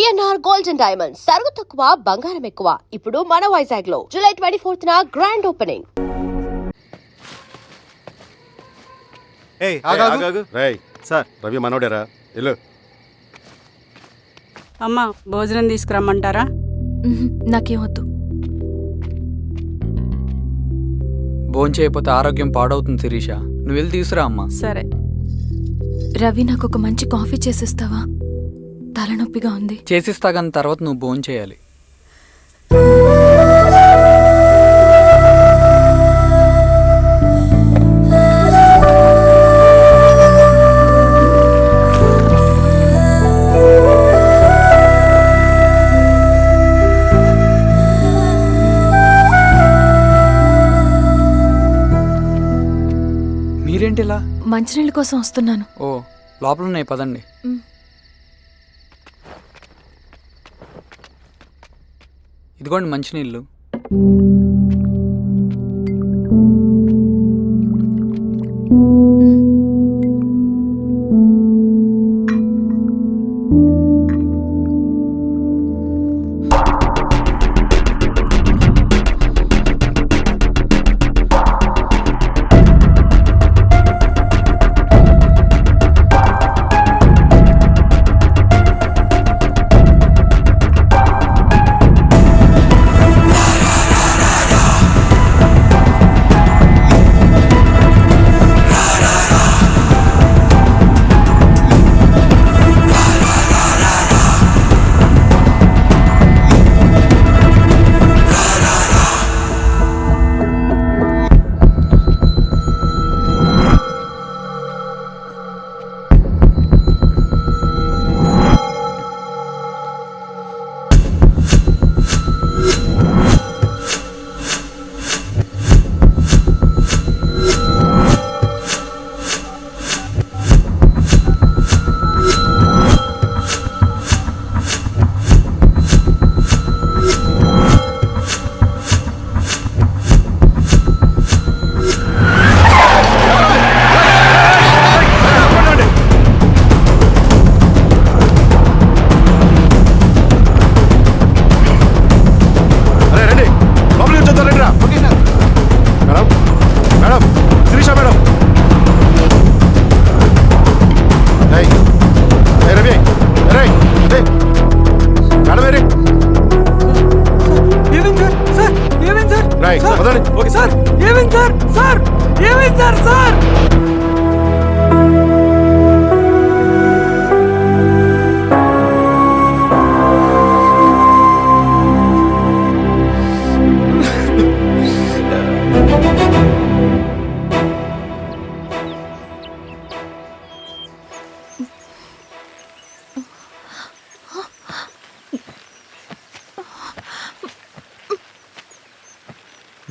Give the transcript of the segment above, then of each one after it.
VNR gold and diamonds తరుగు తక్కువ బంగారం ఎక్కువ. ఇప్పుడు మన వైజాగ్ లో July 24th grand opening. Sir Ravi మనోడేరా ఇల్లు. అమ్మా భోజనం తీసుకురమ్మంటారా? నాకేం వద్దు. భోంచేయకపోతే ఆరోగ్యం పాడవుతుంది శిరీష. నువ్వు వెళ్ళి తీసురా అమ్మా. సరే. రవి నాకు ఒక మంచి కాఫీ చేసిస్తావా? తలనొప్పిగా ఉంది. చేసిస్తా కానీ తర్వాత నువ్వు భోంచేయాలి. మీరేంటిలా? మంచినీళ్ళ కోసం వస్తున్నాను. ఓ లోపల ఉన్నాయి పదండి. ఇదిగోండి మంచినీళ్ళు.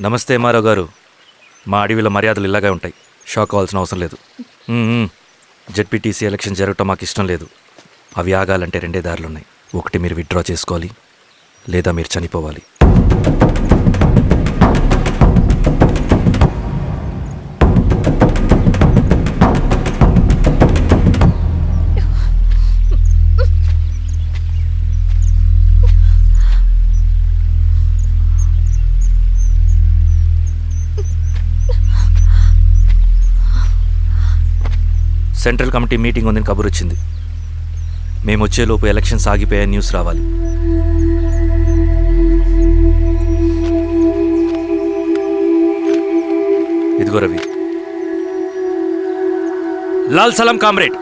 నమస్తే మారావు గారు. మా అడవిలో మర్యాదలు ఇలాగే ఉంటాయి. షాక్ అవ్వాల్సిన అవసరం లేదు. జెడ్పీటీసీ ఎలక్షన్ జరగటం మాకు ఇష్టం లేదు. అవి ఆగాలంటే రెండే దారులున్నాయి. ఒకటి మీరు విత్డ్రా చేసుకోవాలి, లేదా మీరు చనిపోవాలి. సెంట్రల్ కమిటీ మీటింగ్ ఉందని కబురు వచ్చింది. మేము వచ్చేలోపు ఎలక్షన్స్ ఆగిపోయే న్యూస్ రావాలి. ఇదిగో రవి. లాల్ సలాం కామ్రేడ్.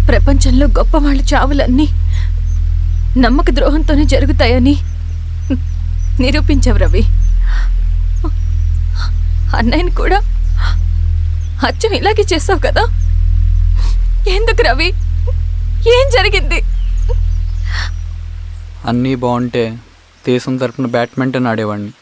ప్రపంచంలో గొప్పవాళ్ళ చావులన్నీ నమ్మక ద్రోహంతోనే జరుగుతాయని నిరూపించావు రవి. అన్నయ్యని కూడా అచ్చం ఇలాగే చేస్తావు కదా? ఎందుకు రవి? ఏం జరిగింది? అన్నీ బాగుంటే దేశం తరపున బ్యాడ్మింటన్ ఆడేవాడిని.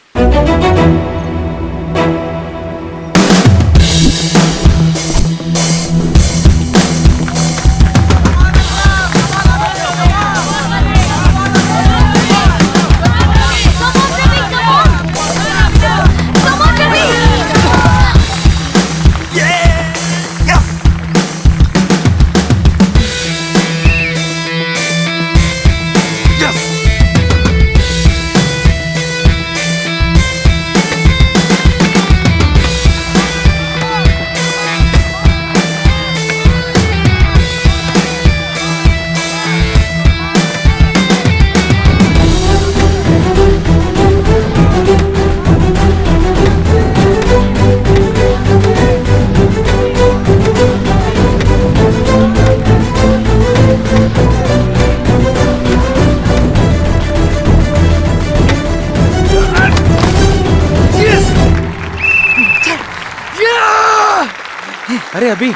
అభి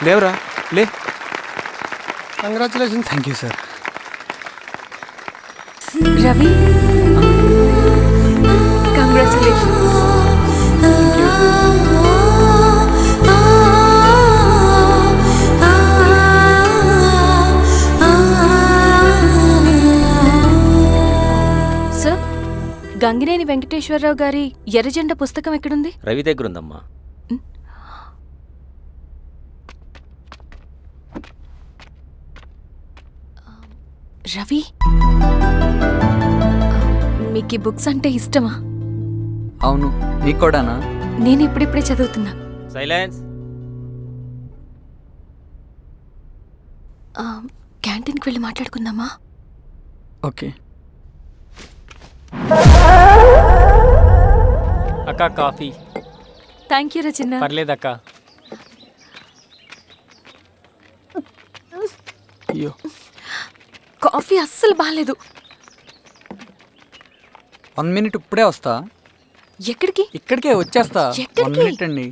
లేవరా లే. Congratulation. Thank you sir. Ravi congratulations. Sir, Gangineni Venkateswararao గారి ఎర్రజెండ పుస్తకం ఎక్కడుంది? రవి దగ్గర ఉందమ్మా. రవి, మీకు ఈ బుక్స్ అంటే ఇష్టమా? అవును, నీకు కూడానా? నేను ఇప్పుడిప్పుడే చదువుతున్నా. సైలెన్స్. క్యాంటీన్కి వెళ్ళి మాట్లాడుకుందామా? ఓకే. అక్క కాఫీ. థ్యాంక్ యూ రచన. పర్లేదక్క. అయ్యో, కాఫీ అస్సలు బాగాలేదు. 1 minute ఇప్పుడే వస్తా. ఎక్కడికి? ఇక్కడికే వచ్చేస్తా. ఎక్కడికి? 1 minute అండి.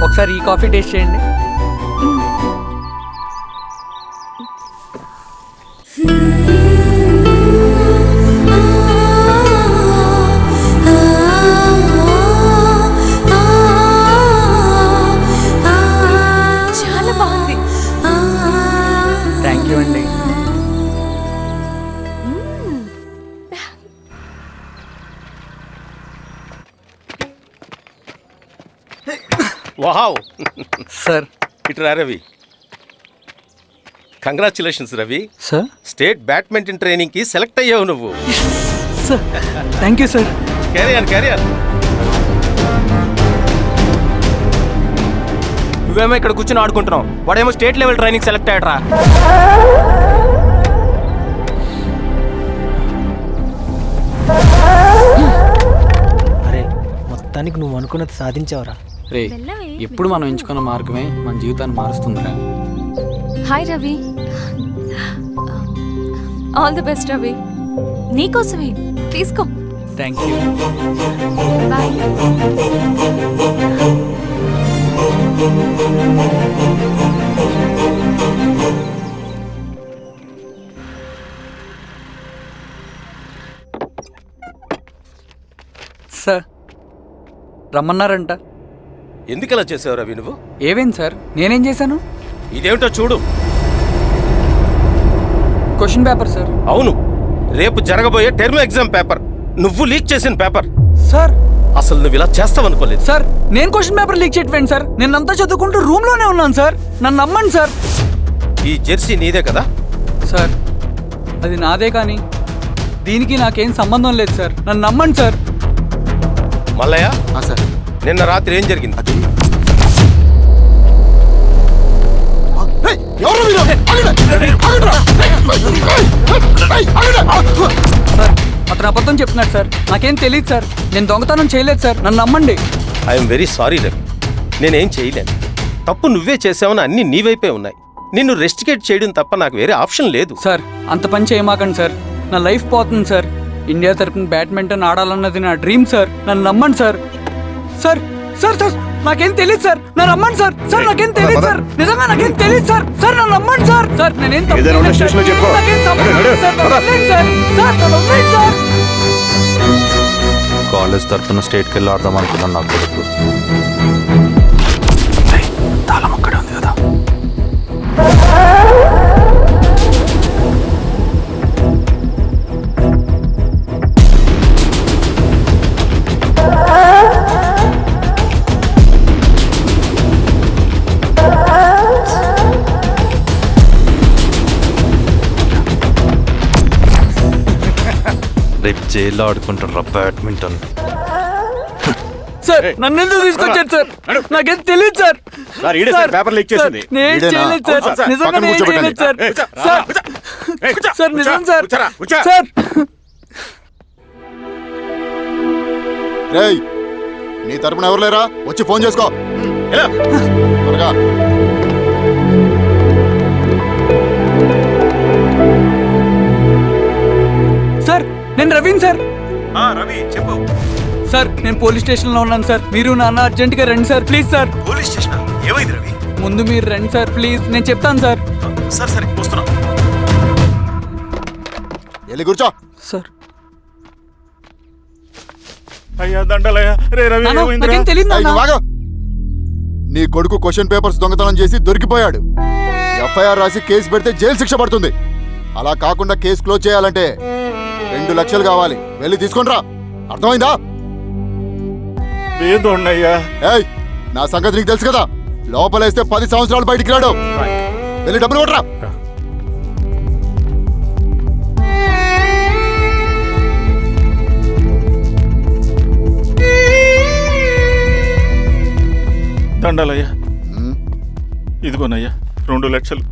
ఒకసారి ఈ కాఫీ టేస్ట్ చేయండి. చాలా బాగుంది. థ్యాంక్ యూ అండి. వావ్. సార్. ఇటు రా Ravi. Congratulations Ravi. Sir. State badminton ట్రైనింగ్కి సెలెక్ట్ అయ్యావు నువ్వు. Sir, thank you sir. Carrier. నువ్వేమో ఇక్కడ కూర్చొని ఆడుకుంటున్నావు, వాడేమో స్టేట్ లెవెల్ ట్రైనింగ్ సెలెక్ట్ అయ్యాడ్రా. అరే, మొత్తానికి నువ్వు అనుకున్నది సాధించావురా. రే, ఎప్పుడు మనం ఎంచుకున్న మార్గమే మన జీవితాన్ని మారుస్తుందిరా. Hi Ravi. All the best Ravi. నీకోసమే, తీసుకో. Thank you. బాయ్. సార్, రమ్మన్నారంట. ఎందుకలా చేసావు రవి నువ్వు? ఏవేంటి సార్, నేనేం చేశాను? ఇదేమిటో చూడు. Question paper sir. అవును, రేపు జరగబోయే టర్మ్ ఎగ్జామ్ పేపర్. నువ్వు లీక్ చేసిన పేపర్. సార్, అసలు నువ్వు ఇలా చేస్తావనుకోలేదు. సార్, నేను క్వశ్చన్ పేపర్ లీక్ చేయట్లేండి సార్. నేనంతా చదువుకుంటూ రూమ్ లోనే ఉన్నాను సార్. నన్ను నమ్మండి సార్. ఈ జెర్సీ నీదే కదా? సార్, అది నాదే కానీ దీనికి నాకేం సంబంధం లేదు సార్. నన్ను నమ్మండి సార్. మల్లయ్య, నిన్న రాత్రి ఏం జరిగింది? సార్, అతను అబద్ధం చెప్తున్నాడు సార్. నాకేం తెలియదు సార్. నేను దొంగతనం చేయలేదు సార్. నన్ను నమ్మండి. I'm very sorry Ravi. నేనేం చేయలేను. తప్పు నువ్వే చేసావని అన్ని నీ వైపే ఉన్నాయి. నిన్ను రెస్టికేట్ చేయడం తప్ప నాకు వేరే ఆప్షన్ లేదు. సార్, అంత పని చేయమాకండి సార్. నా లైఫ్ పోతుంది సార్. ఇండియా తరపున బ్యాడ్మింటన్ ఆడాలన్నది నా డ్రీమ్ సార్. నన్ను నమ్మండి సార్. సార్ సార్ సార్ నాకేం తెలియదు సార్. నన్ను నమ్మండి సార్. సార్, నాకేం తెలియదు సార్. నిజంగా నాకేం తెలియదు సార్. సార్, నన్ను నమ్మండి సార్. సార్, నేనేం తప్పు చేయలేదు సార్. నాకేం సంబంధం లేదు సార్. నన్ను వదిలేయండి సార్. సార్, నన్ను వదిలేయండి సార్. కాలేజ్ తరఫున స్టేట్కి వెళ్ళి ఆడదాం అనుకున్నాను. నా కొడుకు తాళం అక్కడే ఉంది కదా. రేపు జైల్లో ఆడుకుంటారా బ్యాడ్మింటన్? సార్, నన్ను ఎందుకు తీసుకొచ్చారు సార్? నాకేం తెలియదు సార్. సార్, ఈడే సార్ పేపర్ లీక్ చేసింది. నేను చేయలేదు సార్. నిజంగా నేను చేయలేదు సార్. సార్, నిజం సార్. సార్, నీ తరపున ఎవరు లేరా? వచ్చి ఫోన్ చేసుకో. త్వరగా. సార్ నేను రవీన్ సార్. రవి చెప్పు. సార్ నేను పోలీస్ స్టేషన్లో ఉన్నాను సార్. మీరు నాన్న అర్జెంటుగా రండి sir, please sir. Police station ఏమైంది రవి? ముందు మీరు రండి సార్ ప్లీజ్, నేను చెప్తాను సార్. సరే సరే వస్తున్నా. వెళ్ళి కూర్చో. సార్ అయ్యా దండలయ్యా. రే రవి నాన్న, ఏమైందిరా? నాకేం తెలియదు ఏయ్, నాన్న. నువ్వు ఆగు. నీ కొడుకు క్వశ్చన్ పేపర్స్ దొంగతనం చేసి దొరికిపోయాడు. ఎఫ్ఐఆర్ రాసి కేసు పెడితే జైలు శిక్ష పడుతుంది. అలా కాకుండా కేసు క్లోజ్ చేయాలంటే 2 లక్షలు కావాలి. వెళ్ళి తీసుకొనిరా. అర్థమైందా? ఏదోన్నయ్యా. ఏయ్, నా సంగతి నీకు తెలుసు కదా. లోపలేస్తే 10 సంవత్సరాలు బయటికి రాడు. వెళ్ళి డబ్బులు కొట్టరా. దండలయ్యా. ఇదిగోనయ్యా 2 లక్షలు.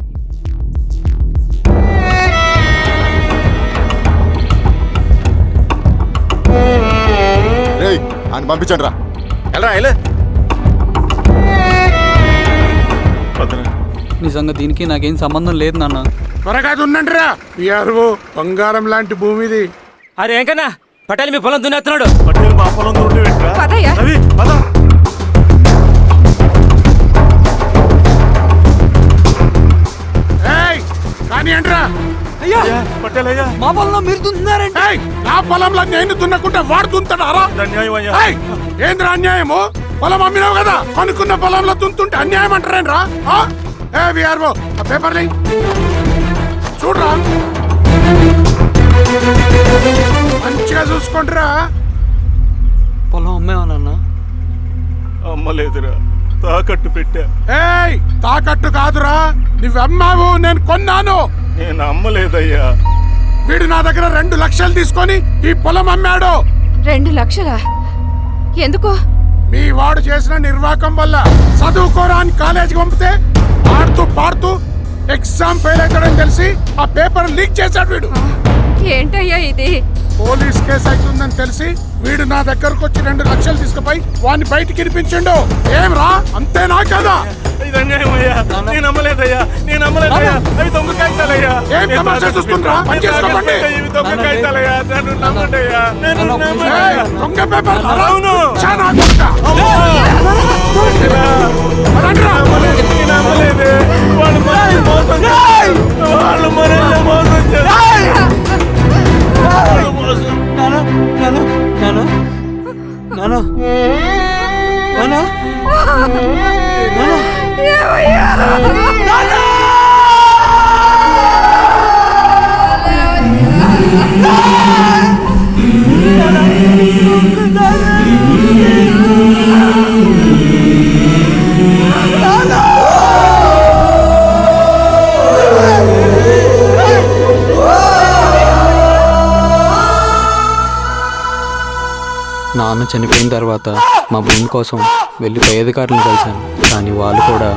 రేయ్, అని పంపించండి రా. వెళ్ళరా. పదరా. నిజంగా దీనికి నాకేం సంబంధం లేదు నాన్న. త్వరగా దున్నండిరా. పిఆర్ఓ బంగారం లాంటి భూమిది. అరే ఏంకన్నా పటేల్ మీ పొలం దున్నేస్తున్నాడు. పటేల్ మా పొలం దొరికి పెట్టరా. రవి పద. ఏయ్ కానీ అంటరా. అయ్యా పటేల్ అయ్యా. మా పొలంలో మీరు దున్నుతున్నారండి. ఏయ్ నా పొలంలో నేను దున్నకుంటే వాడు దున్నుతాడారా? అన్యాయం అయ్యా. ఏయ్ ఏంద్రా అన్యాయము? పొలం అమ్మినావు కదా, కొనుక్కున్న పొలంలో దున్నుతుంటే అన్యాయం అంటారేంట్రా? ఏ విఆర్ఓ ఆ పేపర్లు చూడరా, మంచిగా చూసుకుంటారా. పొలం అమ్మేవా నాన్న? అమ్మలేదురా, తాకట్టు పెట్టా. ఏయ్ తాకట్టు కాదురా, నువ్వమ్మావు, నేను కొన్నాను. నేను అమ్మలేదయ్యా. వీడు నా దగ్గర 2 లక్షలు తీసుకొని ఈ పొలం అమ్మాడు. 2 లక్షలా? ఎందుకు? మీ వాడు చేసిన నిర్వాకం వల్ల చదువుకోరా అని కాలేజీకి పంపితే ఆడుతూ పాడుతూ ఎగ్జామ్ ఫెయిల్ అవుతాడని తెలిసి ఆ పేపర్ లీక్ చేశాడు వీడు. ఏంటయ్యా ఇది? పోలీస్ కేసు అవుతుందని తెలిసి వీడు నా దగ్గరకు వచ్చి 2 లక్షలు తీసుకుపోయి వాడిని బయటికి వినిపించిండు. ఏం రా, అంతేనా కదా? ఇది అన్యాయం అయ్యా. నేను అమ్మలేదయ్యా. నేను అమ్మలేదయ్యా. అవి దొంగ కాగితాలయ్యా. ఏం తమాషా చూస్తుండ్రా? పని చేసుకోకండి. ఇవి దొంగ కాగితాలయ్యా. నన్ను నమ్మండయ్యా. నేను నమ్మనయ్యా. దొంగ పేపర్ అవును. చాలా కొడతా. పదండ్రా. నేను అమ్మలేదే. వాళ్ళు మళ్ళీ మోసం చేశారు. వాళ్ళు మరింత మోసం చేశారు. వాళ్ళు మోసం. నాన్న నాన్న నాన్న నాన్న నాన్న నాన్న చనిపోయిన తర్వాత మా భూమి కోసం వెళ్ళి పై అధికారులను కలిశాను, కానీ వాళ్ళు కూడా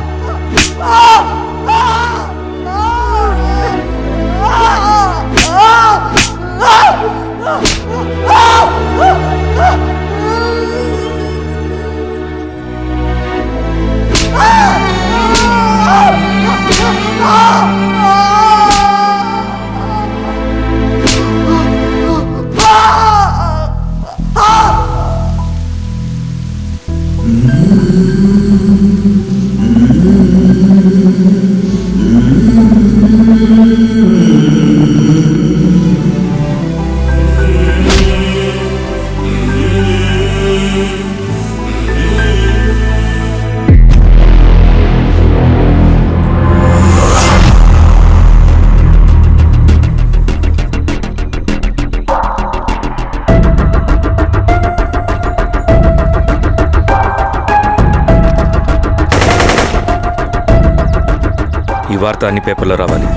ఈ వార్త అన్ని పేపర్లో రావాలి.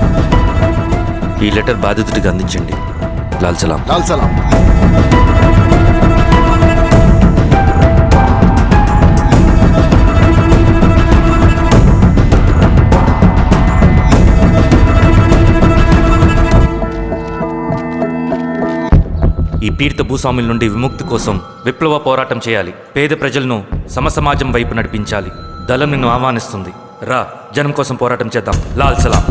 ఈ లెటర్ బాధితుడికి అందించండి. లాల్ సలాం. లాల్ సలాం. ఈ పీడిత భూస్వాముల నుండి విముక్తి కోసం విప్లవ పోరాటం చేయాలి. పేద ప్రజలను సమసమాజం వైపు నడిపించాలి. దళం నిన్ను ఆహ్వానిస్తుంది. రా, జనం కోసం పోరాటం చేద్దాం. లాల్ సలాం.